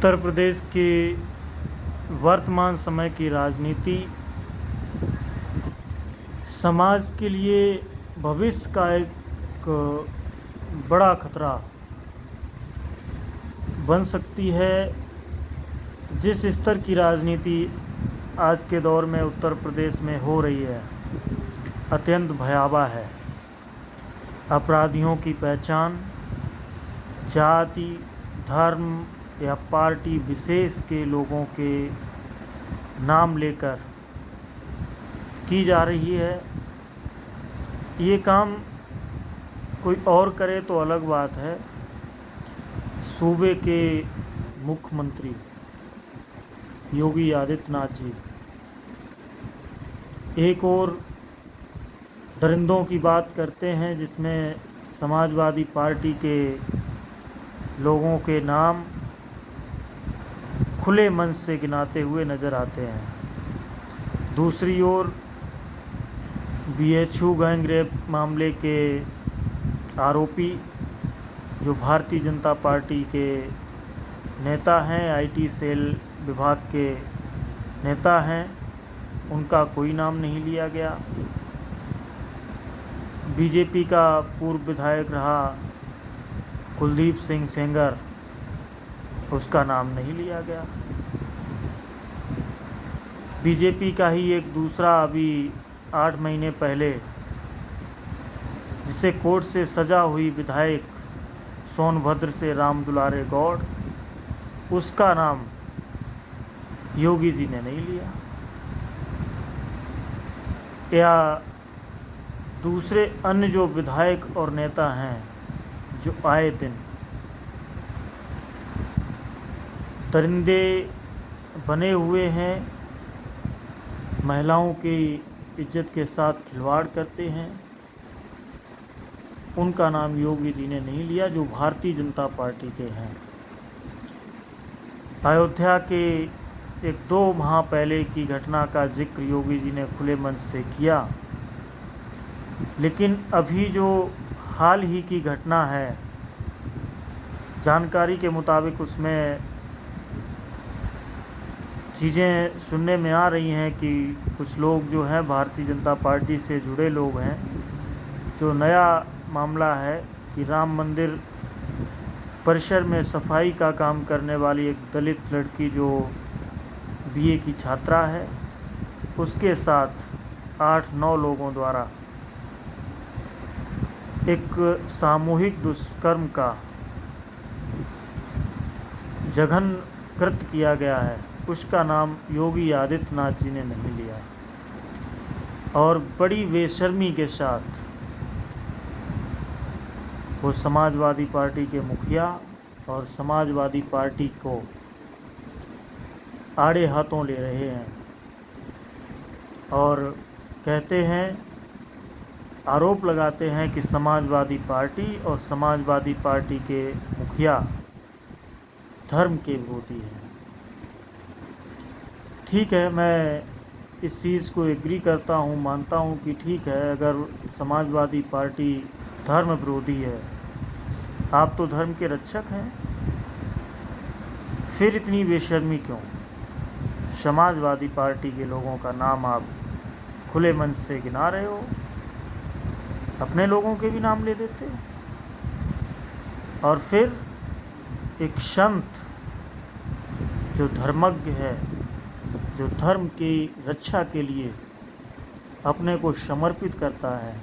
उत्तर प्रदेश की वर्तमान समय की राजनीति समाज के लिए भविष्य का एक बड़ा खतरा बन सकती है। जिस स्तर की राजनीति आज के दौर में उत्तर प्रदेश में हो रही है, अत्यंत भयावह है। अपराधियों की पहचान जाति, धर्म या पार्टी विशेष के लोगों के नाम लेकर की जा रही है। ये काम कोई और करे तो अलग बात है। सूबे के मुख्यमंत्री योगी आदित्यनाथ जी एक और दरिंदों की बात करते हैं, जिसमें समाजवादी पार्टी के लोगों के नाम खुले मन से गिनाते हुए नज़र आते हैं। दूसरी ओर बीएचयू गैंग रेप मामले के आरोपी जो भारतीय जनता पार्टी के नेता हैं, आईटी सेल विभाग के नेता हैं, उनका कोई नाम नहीं लिया गया। बीजेपी का पूर्व विधायक रहा कुलदीप सिंह सेंगर, उसका नाम नहीं लिया गया। बीजेपी का ही एक दूसरा अभी 8 महीने पहले जिसे कोर्ट से सजा हुई विधायक सोनभद्र से राम दुलारे गौड़, उसका नाम योगी जी ने नहीं लिया। या दूसरे अन्य जो विधायक और नेता हैं जो आए दिन दरिंदे बने हुए हैं, महिलाओं की इज्जत के साथ खिलवाड़ करते हैं, उनका नाम योगी जी ने नहीं लिया, जो भारतीय जनता पार्टी के हैं। अयोध्या के 1-2 माह पहले की घटना का जिक्र योगी जी ने खुले मन से किया, लेकिन अभी जो हाल ही की घटना है, जानकारी के मुताबिक उसमें चीज़ें सुनने में आ रही हैं कि कुछ लोग जो हैं भारतीय जनता पार्टी से जुड़े लोग हैं, जो नया मामला है कि राम मंदिर परिसर में सफाई का काम करने वाली एक दलित लड़की जो बीए की छात्रा है, उसके साथ 8-9 लोगों द्वारा एक सामूहिक दुष्कर्म का जघन्य कृत्य किया गया है। उसका नाम योगी आदित्यनाथ जी ने नहीं लिया और बड़ी बेशर्मी के साथ वो समाजवादी पार्टी के मुखिया और समाजवादी पार्टी को आड़े हाथों ले रहे हैं और कहते हैं, आरोप लगाते हैं कि समाजवादी पार्टी और समाजवादी पार्टी के मुखिया धर्म के विरोधी हैं। ठीक है, मैं इस चीज़ को एग्री करता हूँ, मानता हूँ कि ठीक है, अगर समाजवादी पार्टी धर्म विरोधी है, आप तो धर्म के रक्षक हैं, फिर इतनी बेशर्मी क्यों? समाजवादी पार्टी के लोगों का नाम आप खुले मन से गिना रहे हो, अपने लोगों के भी नाम ले देते। और फिर एक संत जो धर्मज्ञ है, जो धर्म की रक्षा के लिए अपने को समर्पित करता है,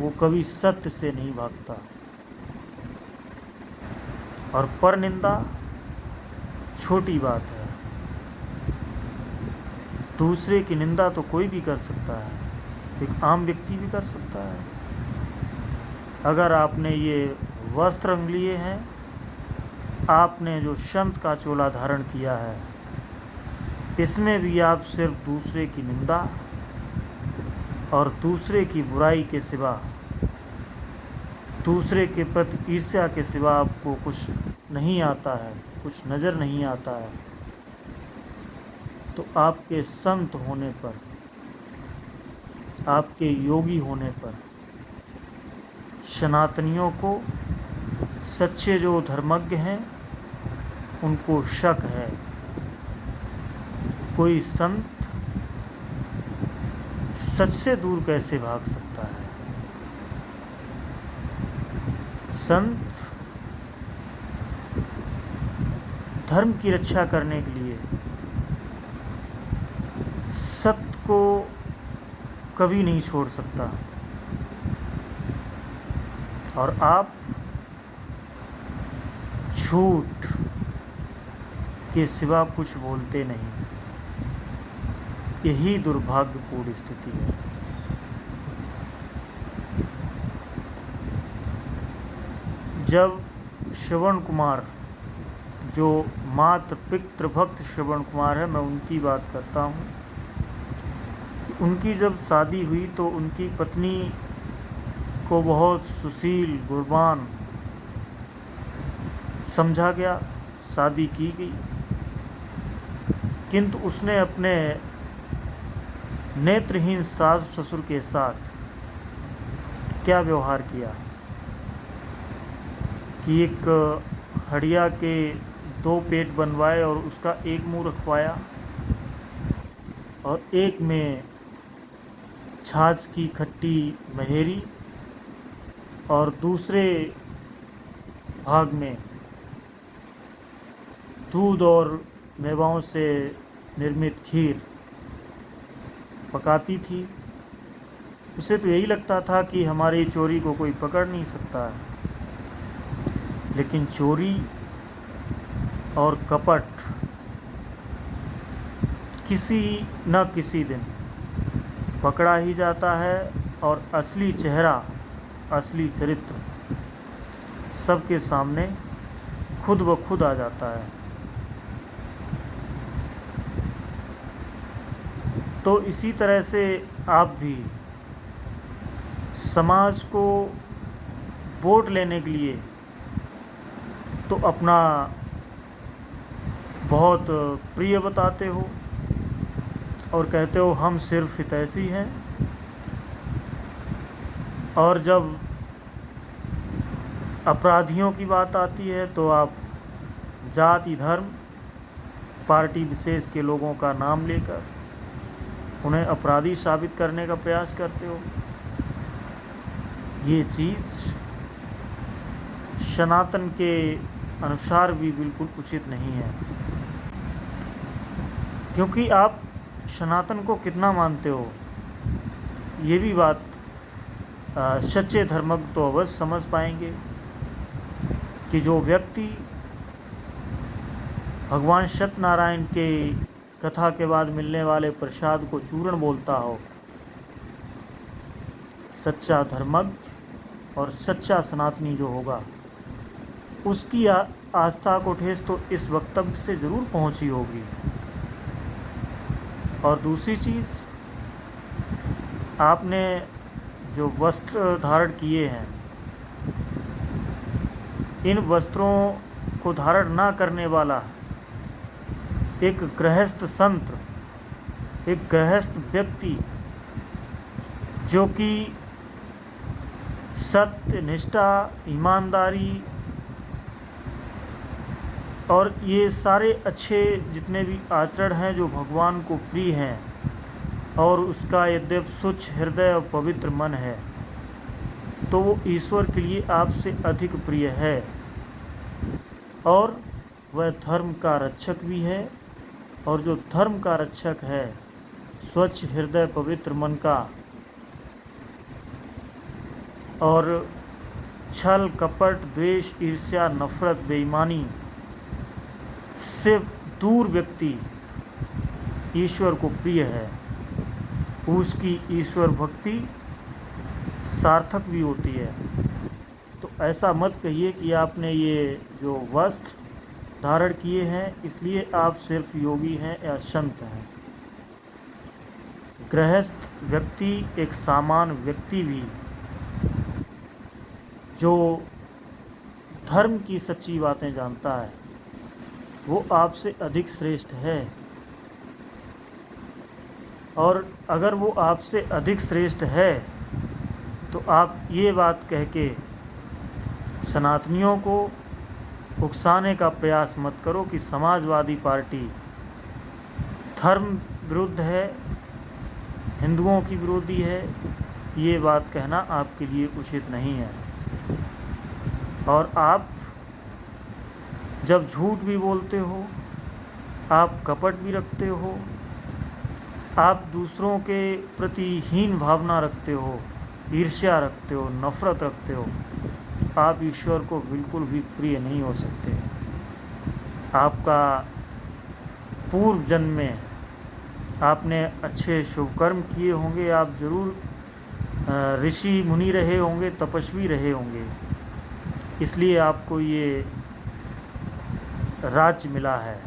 वो कभी सत्य से नहीं भागता। और परनिंदा छोटी बात है, दूसरे की निंदा तो कोई भी कर सकता है, एक आम व्यक्ति भी कर सकता है। अगर आपने ये वस्त्र रंग लिए हैं, आपने जो संत का चोला धारण किया है, इसमें भी आप सिर्फ दूसरे की निंदा और दूसरे की बुराई के सिवा, दूसरे के प्रति ईर्ष्या के सिवा आपको कुछ नहीं आता है, कुछ नज़र नहीं आता है। तो आपके संत होने पर, आपके योगी होने पर सनातनियों को, सच्चे जो धर्मज्ञ हैं, उनको शक है। कोई संत सच से दूर कैसे भाग सकता है? संत धर्म की रक्षा करने के लिए सत्य को कभी नहीं छोड़ सकता। और आप झूठ के सिवा कुछ बोलते नहीं। यही दुर्भाग्यपूर्ण स्थिति है। जब श्रवण कुमार, जो मात्र पितृभक्त श्रवण कुमार है, मैं उनकी बात करता हूँ कि उनकी जब शादी हुई तो उनकी पत्नी को बहुत सुशील गुणवान समझा गया, शादी की गई, किंतु उसने अपने नेत्रहीन सास ससुर के साथ क्या व्यवहार किया कि एक हड़िया के 2 पेट बनवाए और उसका एक मुंह रखवाया और एक में छाछ की खट्टी महेरी और दूसरे भाग में दूध और मेवाओं से निर्मित खीर पकाती थी। उसे तो यही लगता था कि हमारी चोरी को कोई पकड़ नहीं सकता है, लेकिन चोरी और कपट किसी न किसी दिन पकड़ा ही जाता है और असली चेहरा, असली चरित्र सबके सामने खुद ब खुद आ जाता है। तो इसी तरह से आप भी समाज को वोट लेने के लिए तो अपना बहुत प्रिय बताते हो और कहते हो हम सिर्फ हितैषी हैं, और जब अपराधियों की बात आती है तो आप जाति धर्म पार्टी विशेष के लोगों का नाम लेकर उन्हें अपराधी साबित करने का प्रयास करते हो। ये चीज़ सनातन के अनुसार भी बिल्कुल उचित नहीं है, क्योंकि आप सनातन को कितना मानते हो ये भी बात सच्चे धर्मज्ञ तो अवश्य समझ पाएंगे कि जो व्यक्ति भगवान सत्यनारायण के कथा के बाद मिलने वाले प्रसाद को चूर्ण बोलता हो, सच्चा धर्मज्ञ और सच्चा सनातनी जो होगा उसकी आस्था को ठेस तो इस वक्तव्य से ज़रूर पहुंची होगी। और दूसरी चीज़, आपने जो वस्त्र धारण किए हैं, इन वस्त्रों को धारण ना करने वाला एक गृहस्थ संत, एक गृहस्थ व्यक्ति जो कि सत्य, निष्ठा, ईमानदारी और ये सारे अच्छे जितने भी आचरण हैं जो भगवान को प्रिय हैं, और उसका यद्यपि स्वच्छ हृदय और पवित्र मन है, तो वो ईश्वर के लिए आपसे अधिक प्रिय है और वह धर्म का रक्षक भी है। और जो धर्म का रक्षक है, स्वच्छ हृदय पवित्र मन का और छल कपट द्वेष ईर्ष्या नफरत बेईमानी से दूर व्यक्ति ईश्वर को प्रिय है, उसकी ईश्वर भक्ति सार्थक भी होती है। तो ऐसा मत कहिए कि आपने ये जो वस्त्र धारण किए हैं इसलिए आप सिर्फ योगी हैं या संत हैं। गृहस्थ व्यक्ति, एक सामान्य व्यक्ति भी जो धर्म की सच्ची बातें जानता है, वो आपसे अधिक श्रेष्ठ है। और अगर वो आपसे अधिक श्रेष्ठ है तो आप ये बात कह के सनातनियों को उकसाने का प्रयास मत करो कि समाजवादी पार्टी धर्म विरुद्ध है, हिंदुओं की विरोधी है। ये बात कहना आपके लिए उचित नहीं है। और आप जब झूठ भी बोलते हो, आप कपट भी रखते हो, आप दूसरों के प्रति हीन भावना रखते हो, ईर्ष्या रखते हो, नफरत रखते हो, आप ईश्वर को बिल्कुल भी प्रिय नहीं हो सकते। आपका पूर्व जन्म में आपने अच्छे शुभ कर्म किए होंगे, आप जरूर ऋषि मुनि रहे होंगे, तपस्वी रहे होंगे, इसलिए आपको ये राज्य मिला है।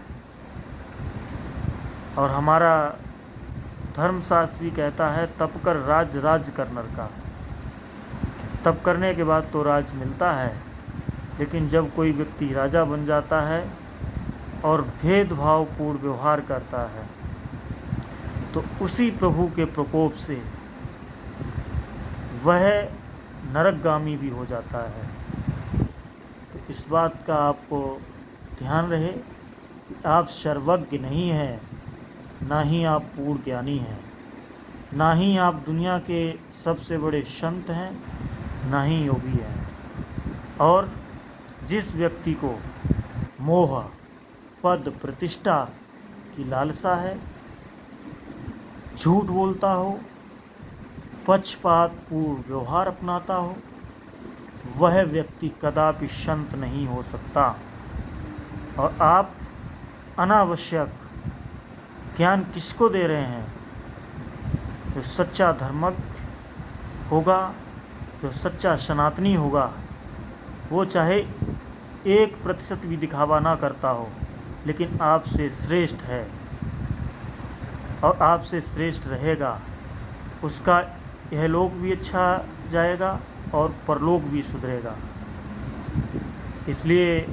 और हमारा धर्मशास्त्र भी कहता है, तप कर राज कर नर का। तप करने के बाद तो राज मिलता है, लेकिन जब कोई व्यक्ति राजा बन जाता है और भेदभावपूर्ण व्यवहार करता है, तो उसी प्रभु के प्रकोप से वह नरकगामी भी हो जाता है। तो इस बात का आपको ध्यान रहे, आप सर्वज्ञ नहीं हैं, ना ही आप पूर्ण ज्ञानी हैं, ना ही आप दुनिया के सबसे बड़े संत हैं, ना ही योगी हैं। और जिस व्यक्ति को मोह, पद, प्रतिष्ठा की लालसा है, झूठ बोलता हो, पक्षपातपूर्ण व्यवहार अपनाता हो, वह व्यक्ति कदापि संत नहीं हो सकता। और आप अनावश्यक ज्ञान किसको दे रहे हैं? जो सच्चा धर्मज्ञ होगा, जो सच्चा सनातनी होगा, वो चाहे 1% भी दिखावा ना करता हो, लेकिन आपसे श्रेष्ठ है और आपसे श्रेष्ठ रहेगा। उसका यह लोक भी अच्छा जाएगा और परलोक भी सुधरेगा। इसलिए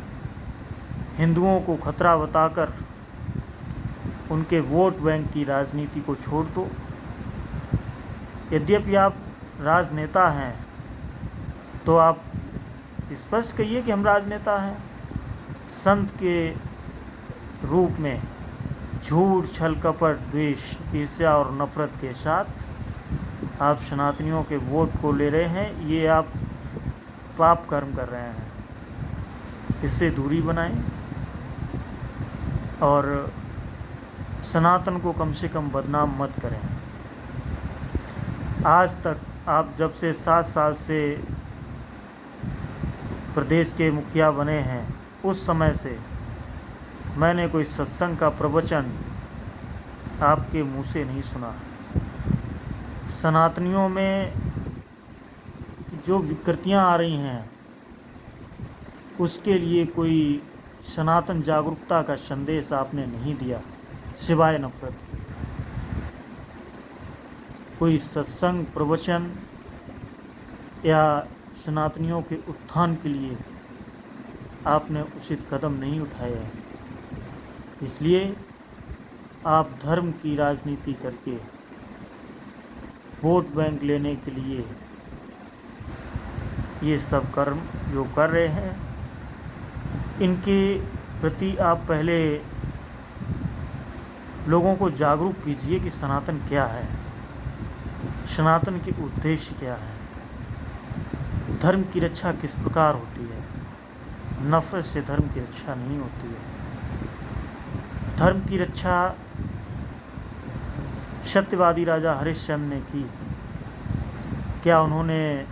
हिंदुओं को खतरा बताकर उनके वोट बैंक की राजनीति को छोड़ दो। यद्यपि आप राजनेता हैं, तो आप स्पष्ट कहिए कि हम राजनेता हैं। संत के रूप में झूठ, छल, कपट, द्वेष, ईर्ष्या और नफरत के साथ आप सनातनियों के वोट को ले रहे हैं। ये आप पाप कर्म कर रहे हैं, इससे दूरी बनाएं और सनातन को कम से कम बदनाम मत करें। आज तक आप जब से 7 साल से प्रदेश के मुखिया बने हैं, उस समय से मैंने कोई सत्संग का प्रवचन आपके मुंह से नहीं सुना। सनातनियों में जो विकृतियां आ रही हैं, उसके लिए कोई सनातन जागरूकता का संदेश आपने नहीं दिया, सिवाय नफरत के। कोई सत्संग, प्रवचन या सनातनियों के उत्थान के लिए आपने उचित कदम नहीं उठाए हैं। इसलिए आप धर्म की राजनीति करके वोट बैंक लेने के लिए ये सब कर्म जो कर रहे हैं, इनके प्रति आप पहले लोगों को जागरूक कीजिए कि सनातन क्या है, सनातन के उद्देश्य क्या है, धर्म की रक्षा किस प्रकार होती है। नफरत से धर्म की रक्षा नहीं होती है। धर्म की रक्षा सत्यवादी राजा हरिश्चंद्र ने की। क्या उन्होंने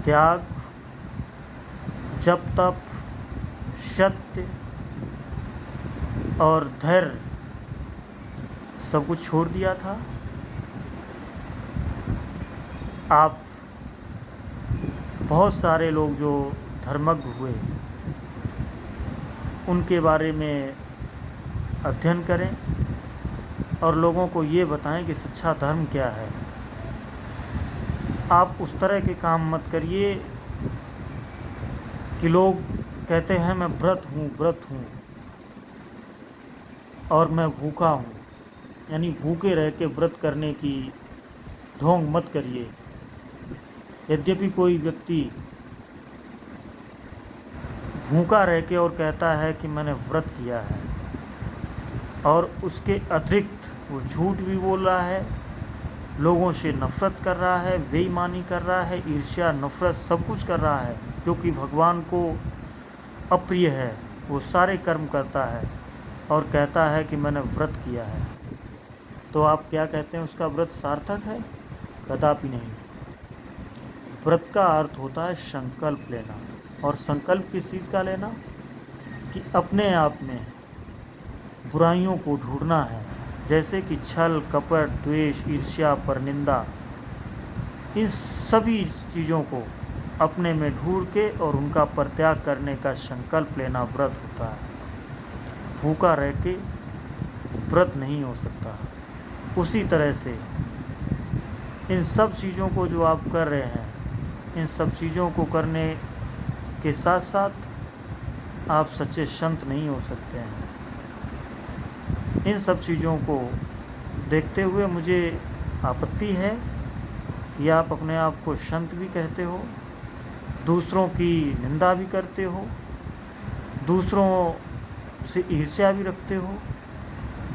त्याग, जप, तप, सत्य और धैर्य सब कुछ छोड़ दिया था? आप बहुत सारे लोग जो धर्मज्ञ हुए, उनके बारे में अध्ययन करें और लोगों को ये बताएं कि सच्चा धर्म क्या है। आप उस तरह के काम मत करिए कि लोग कहते हैं मैं व्रत हूँ और मैं भूखा हूँ, यानी भूखे रह के व्रत करने की ढोंग मत करिए। यद्यपि कोई व्यक्ति भूखा रह के और कहता है कि मैंने व्रत किया है, और उसके अतिरिक्त वो झूठ भी बोल रहा है, लोगों से नफ़रत कर रहा है, बेईमानी कर रहा है, ईर्ष्या नफ़रत सब कुछ कर रहा है जो कि भगवान को अप्रिय है। वो सारे कर्म करता है और कहता है कि मैंने व्रत किया है। तो आप क्या कहते हैं, उसका व्रत सार्थक है? कदापि नहीं। व्रत का अर्थ होता है संकल्प लेना, और संकल्प किस चीज़ का लेना? कि अपने आप में बुराइयों को ढूंढना है, जैसे कि छल, कपट, द्वेष, ईर्ष्या, परनिंदा, इन सभी चीज़ों को अपने में ढूंढ के और उनका परित्याग करने का संकल्प लेना व्रत होता है। भूखा रह के व्रत नहीं हो सकता। उसी तरह से इन सब चीज़ों को जो आप कर रहे हैं, इन सब चीज़ों को करने के साथ साथ आप सच्चे संत नहीं हो सकते हैं। इन सब चीज़ों को देखते हुए मुझे आपत्ति है कि आप अपने आप को संत भी कहते हो, दूसरों की निंदा भी करते हो, दूसरों से ईर्ष्या भी रखते हो,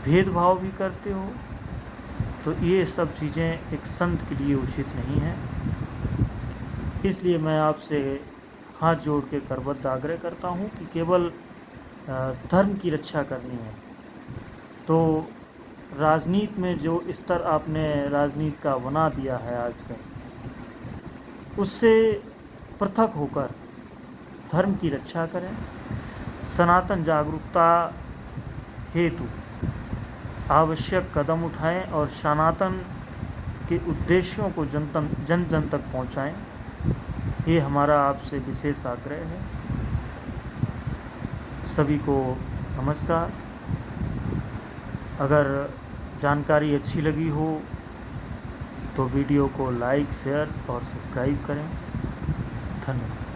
भेदभाव भी करते हो। तो ये सब चीज़ें एक संत के लिए उचित नहीं है। इसलिए मैं आपसे हाथ जोड़ के करबद्ध आग्रह करता हूँ कि केवल धर्म की रक्षा करनी है तो राजनीति में जो स्तर आपने राजनीति का बना दिया है आजकल, उससे पृथक होकर धर्म की रक्षा करें। सनातन जागरूकता हेतु आवश्यक कदम उठाएं और सनातन के उद्देश्यों को जन जन तक पहुंचाएं। ये हमारा आपसे विशेष आग्रह है। सभी को नमस्कार। अगर जानकारी अच्छी लगी हो तो वीडियो को लाइक, शेयर और सब्सक्राइब करें। धन्यवाद।